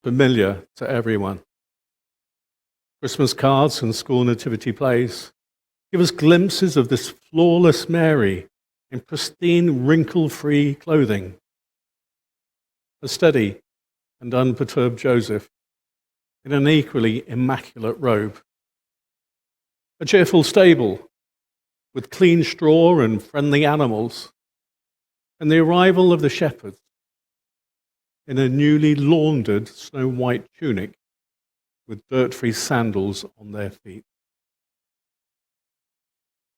familiar to everyone. Christmas cards and school nativity plays give us glimpses of this flawless Mary in pristine, wrinkle-free clothing, a steady and unperturbed Joseph in an equally immaculate robe, a cheerful stable with clean straw and friendly animals, and the arrival of the shepherds in a newly laundered snow-white tunic with dirt-free sandals on their feet.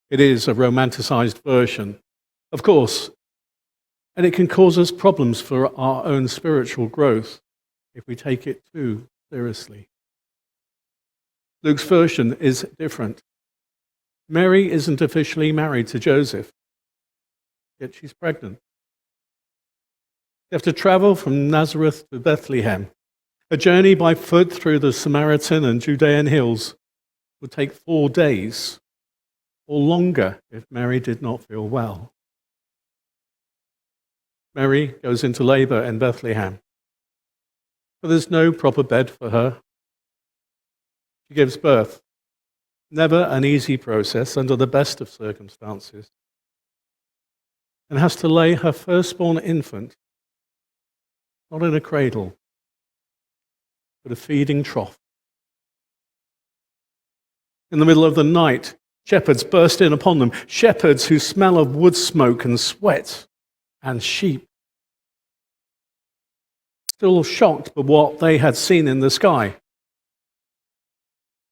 It is a romanticized version, of course, and it can cause us problems for our own spiritual growth if we take it too seriously. Luke's version is different. Mary isn't officially married to Joseph, yet she's pregnant. They have to travel from Nazareth to Bethlehem. A journey by foot through the Samaritan and Judean hills would take 4 days, or longer if Mary did not feel well. Mary goes into labor in Bethlehem, but there's no proper bed for her. She gives birth. Never an easy process under the best of circumstances, and has to lay her firstborn infant not in a cradle, but a feeding trough. In the middle of the night, shepherds burst in upon them, shepherds who smell of wood smoke and sweat and sheep. Still shocked by what they had seen in the sky.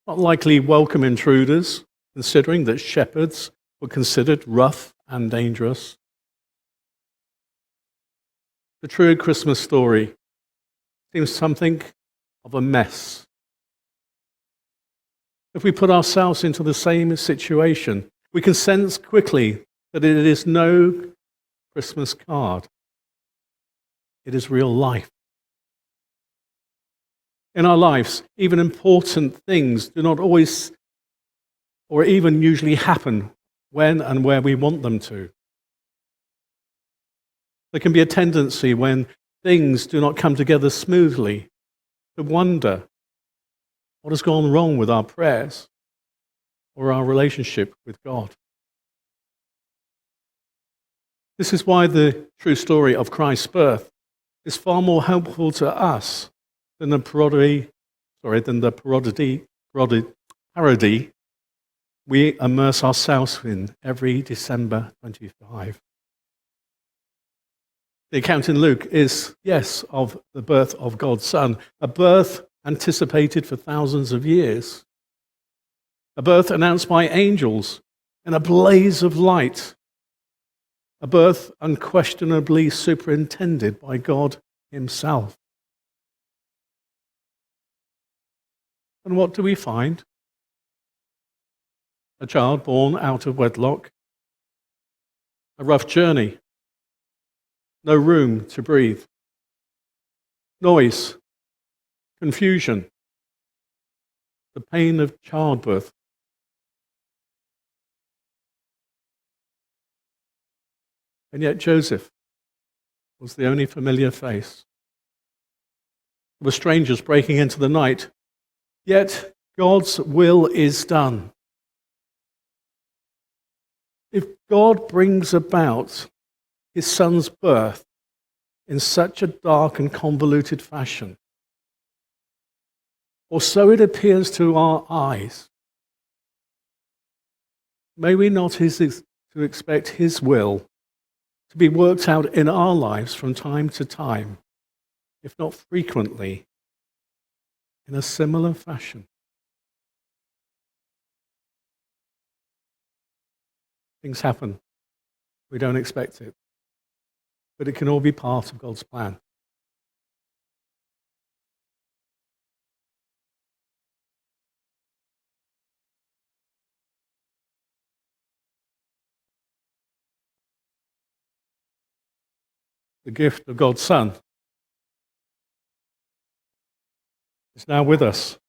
Not likely welcome intruders, considering that shepherds were considered rough and dangerous. The true Christmas story seems something of a mess. If we put ourselves into the same situation, we can sense quickly that it is no Christmas card. It is real life. In our lives, even important things do not always or even usually happen when and where we want them to. There can be a tendency when things do not come together smoothly to wonder what has gone wrong with our prayers or our relationship with God. This is why the true story of Christ's birth is far more helpful to us than the parody we immerse ourselves in every December 25. The account in Luke is, yes, of the birth of God's Son, a birth anticipated for thousands of years, a birth announced by angels in a blaze of light, a birth unquestionably superintended by God himself. And what do we find? A child born out of wedlock, a rough journey, no room to breathe, noise, confusion, the pain of childbirth. And yet Joseph was the only familiar face. There were strangers breaking into the night, yet God's will is done. If God brings about his son's birth in such a dark and convoluted fashion, or so it appears to our eyes, may we not to expect his will to be worked out in our lives from time to time, if not frequently, in a similar fashion. Things happen. We don't expect it. But it can all be part of God's plan. The gift of God's Son is now with us.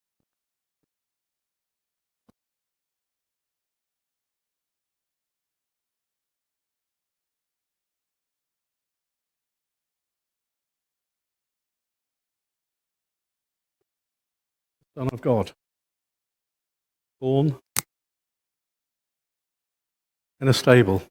Son of God, born in a stable.